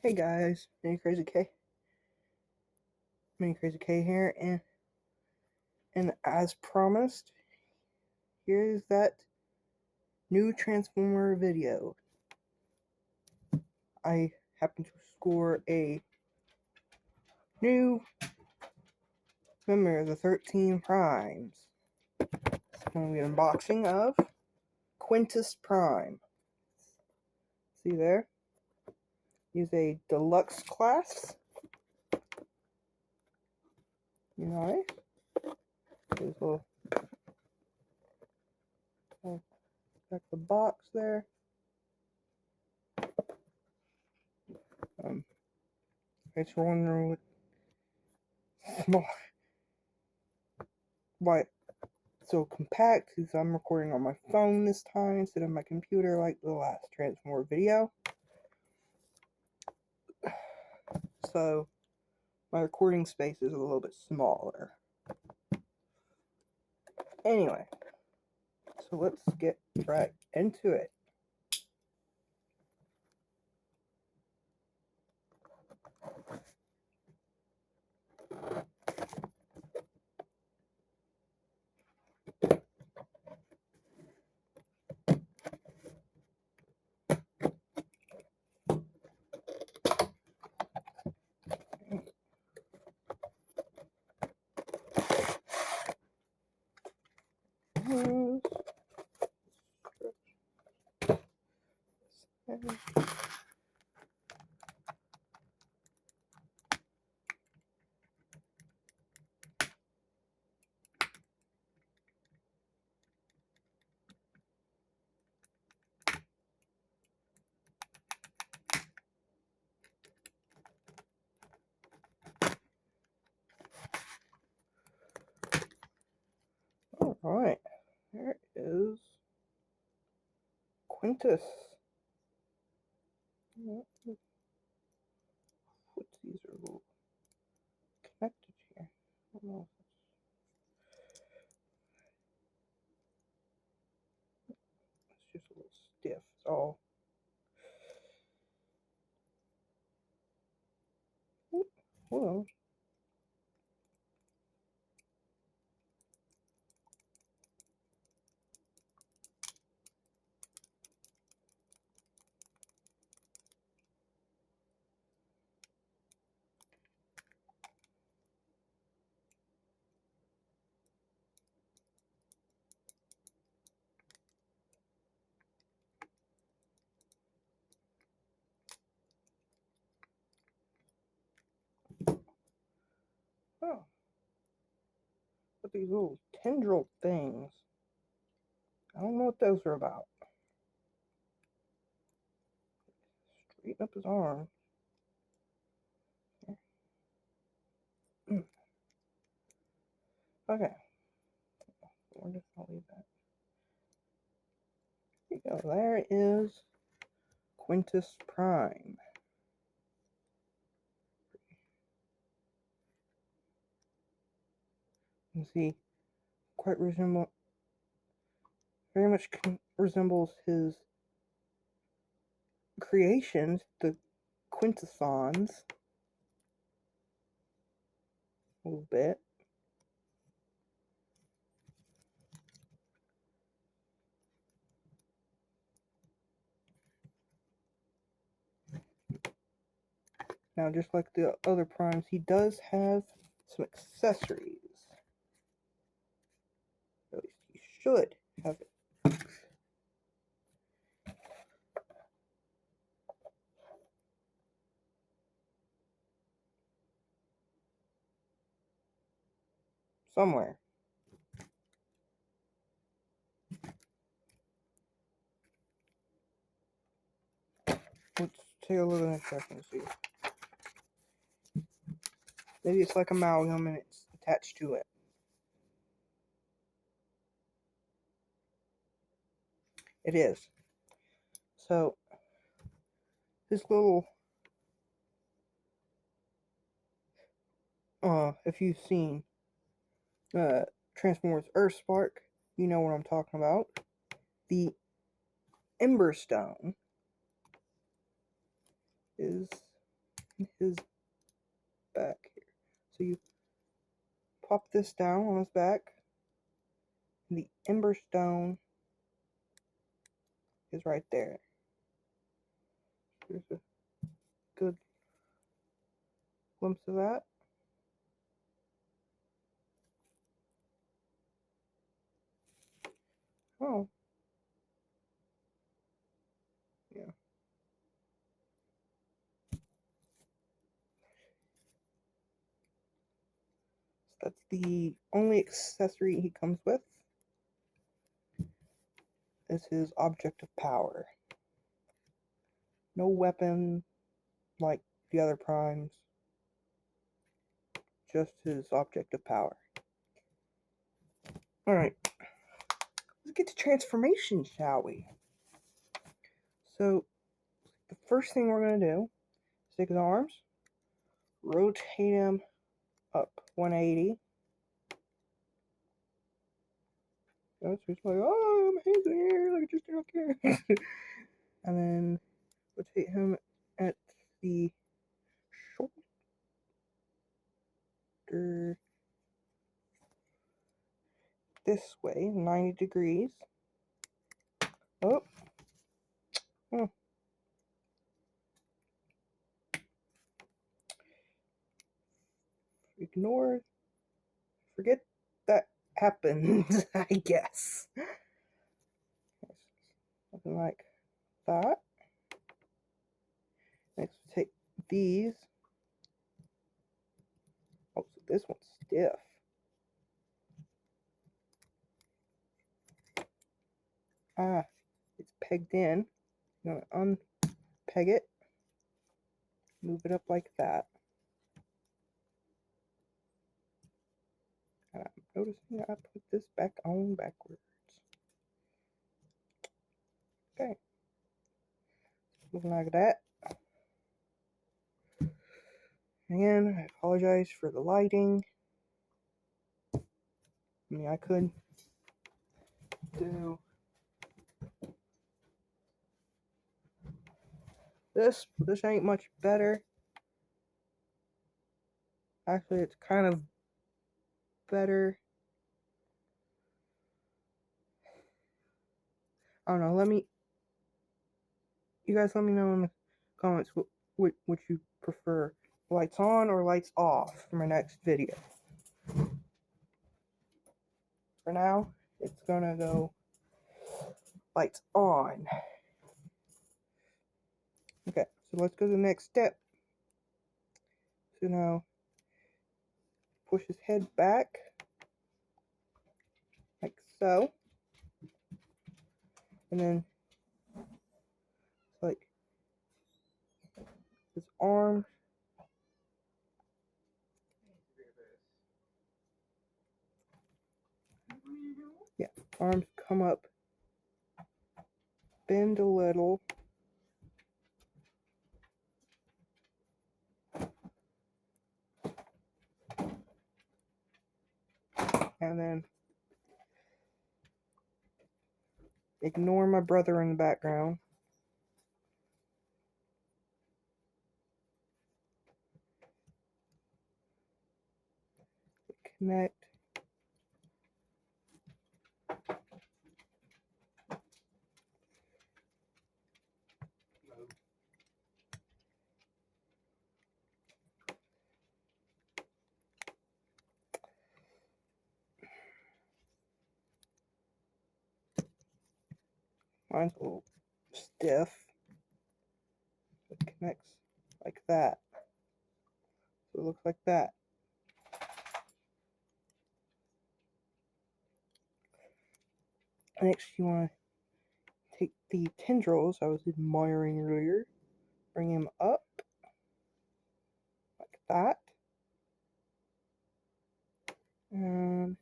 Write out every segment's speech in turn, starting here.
Hey guys, Mini Crazy K here, and as promised, here's that new Transformer video. I happen to score a new member of the 13 Primes. It's going to be an unboxing of Quintus Prime. See there? He's a deluxe class. Nice. Here's a little back the box there. I just wondering why it's so compact, because I'm recording on my phone this time instead of my computer like the last Transformer video. So my recording space is a little bit smaller. Anyway, so let's get right into it. Alright, there is Quintus. These are a little connected here. I don't know. It's just a little stiff. It's all. Well. Oh. But these little tendril things. I don't know what those are about. Straighten up his arm. Okay. Where did I leave that? There you go. There is Quintus Prime. You can see quite very much resembles his creations, the Quintusons, a little bit. Now, just like the other primes, he does have some accessories. At least he should have it. Somewhere. Let's take a look at that second and see. Maybe it's like amalgam and it's attached to it. It is. So, this little, if you've seen Transformers Earthspark, you know what I'm talking about. The Ember Stone is in his back here. So you pop this down on his back, and the ember stone is right there. There's a good glimpse of that. Oh. Yeah. So that's the only accessory he comes with, is his object of power. No weapon like the other primes, just his object of power. Alright, let's get to transformation, shall we? So, the first thing we're going to do is take his arms, rotate him up 180. So it's like, oh, my hands in the air, like I just don't care. And then rotate him at the shoulder this way, 90 degrees. Oh. Oh. Ignore. Forget that happened, I guess. Something like that. Next, take these. Oh, so this one's stiff. Ah, it's pegged in. I'm going to unpeg it. Move it up like that. And I'm noticing I put this back on backwards. Okay. Looking like that. Again, I apologize for the lighting. I mean, I could do this, but this ain't much better. Actually, it's kind of better. I don't know. You guys let me know in the comments what you prefer. Lights on or lights off for my next video. For now, it's gonna go lights on. Okay, so let's go to the next step. So now, push his head back, like so. And then, like, his arm. Yeah, arms come up, bend a little. And then ignore my brother in the background. Connect. Mine's a little stiff. It connects like that. So it looks like that. Next, you want to take the tendrils I was admiring earlier, bring him up like that, and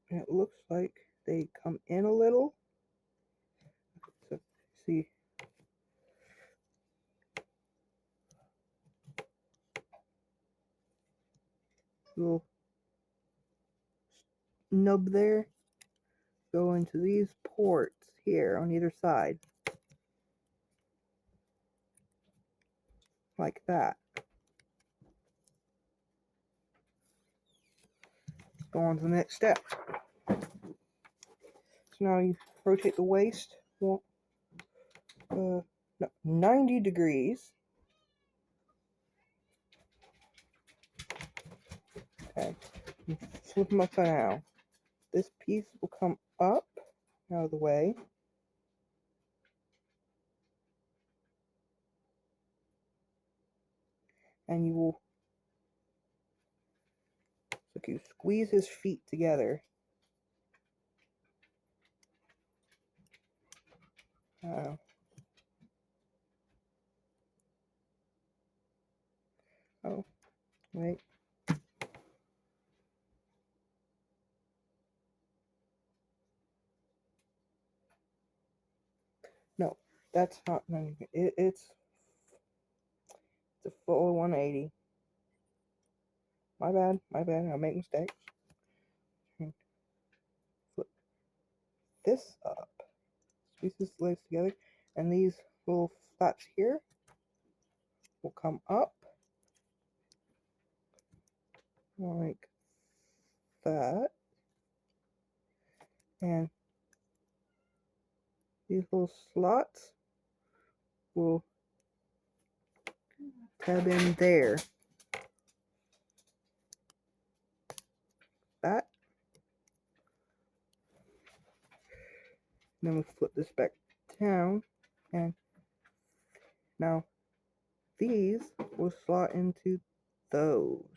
it looks like they come in a little. So see, little nub there go into these ports here on either side. Like that. Let's go on to the next step. So now you rotate the waist 90 degrees. Okay, flip them upside down. This piece will come up out of the way. And you will, so you squeeze his feet together. Oh, wait. No, that's not 90. It's a full 180. My bad, I make mistakes. Flip this up. Squeeze his legs together. And these little flaps here will come up. Like that. And these little slots will tab in there. That. Then we flip this back down, and now these will slot into those.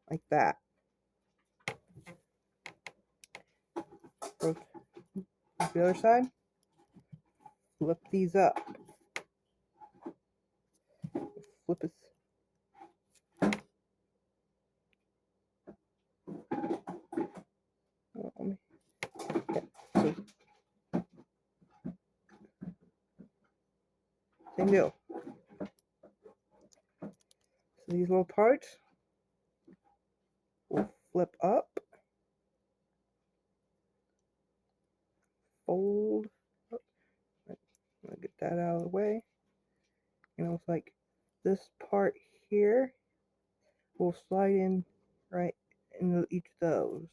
Like that. Rotate the other side. Flip these up. Flip it. So, same deal. So these little parts will flip up, fold up. I'll get that out of the way. And it looks like this part here will slide in right into each of those.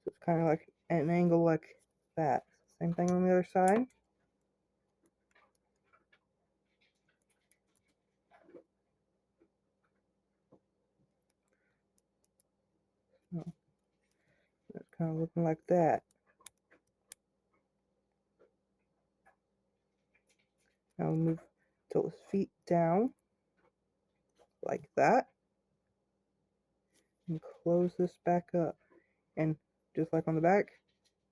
So it's kind of like an angle like that. Same thing on the other side. So it's kind of looking like that. Now move tilt his feet down like that. And close this back up. And just like on the back,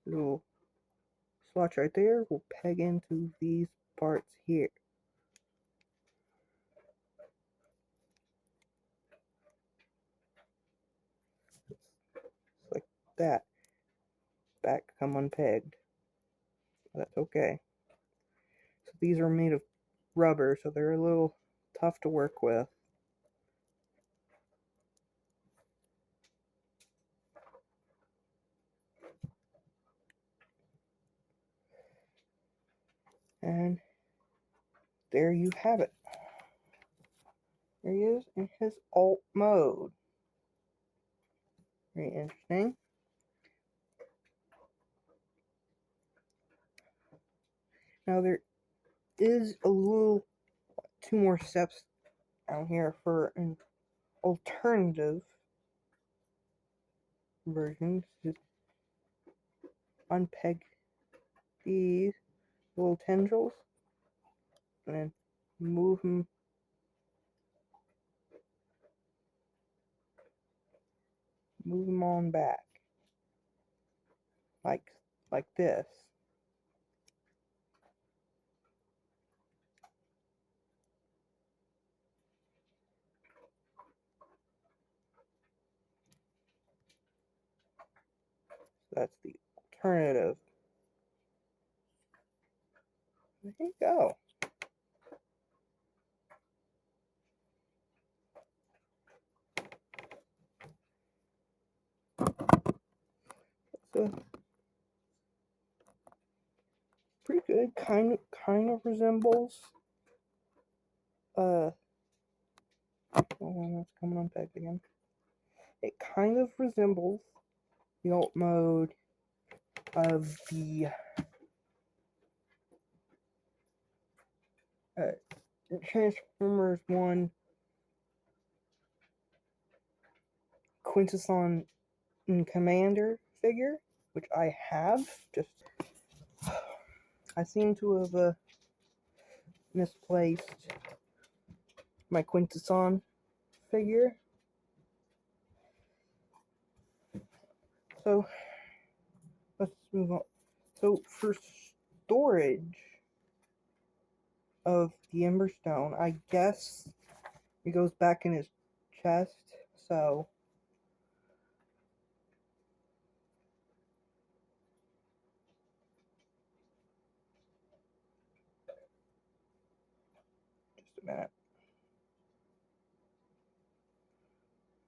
the little slots right there will peg into these parts here. It's like that. Back come unpegged. That's okay. So these are made of rubber, so they're a little tough to work with. And there you have it. There he is in his alt mode. Very interesting. Now there is a little 2 more steps down here for an alternative version. Just unpeg these little tendrils and then move them on back like this. That's the alternative. There you go. So pretty good. Kind of resembles. Hold on, that's coming unpacked again. It kind of resembles the alt mode of the Transformers 1 Quintus on Commander figure, which I have. Just I seem to have misplaced my Quintus on figure. So let's move on. So for storage of the Emberstone, I guess it goes back in his chest. So just a minute.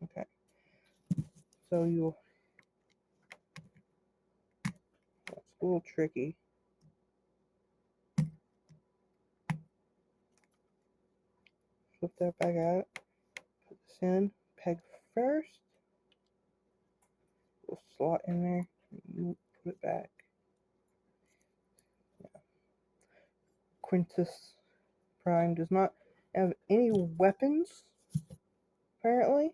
Okay. So that's a little tricky. Flip that back out. Put this in. Peg first. Little slot in there. You put it back. Yeah. Quintus Prime does not have any weapons, apparently.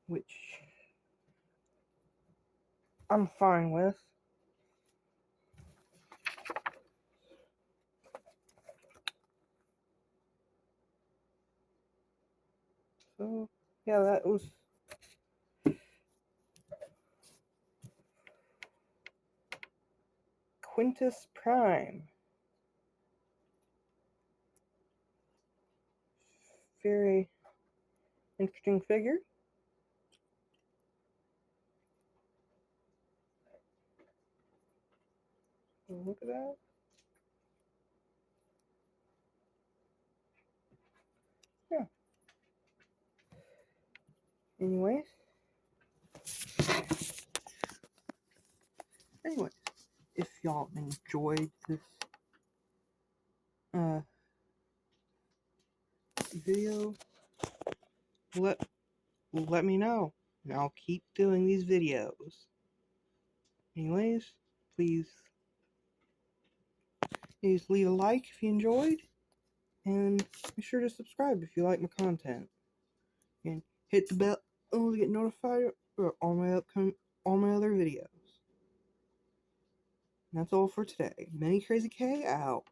Which I'm fine with. So, yeah, that was Quintus Prime. Very interesting figure. Look at that. Yeah. Anyways, if y'all enjoyed this video, let me know, and I'll keep doing these videos. Anyways, please leave a like if you enjoyed, and be sure to subscribe if you like my content, and hit the bell to get notified for all my other videos. And that's all for today. Mini Crazy K out.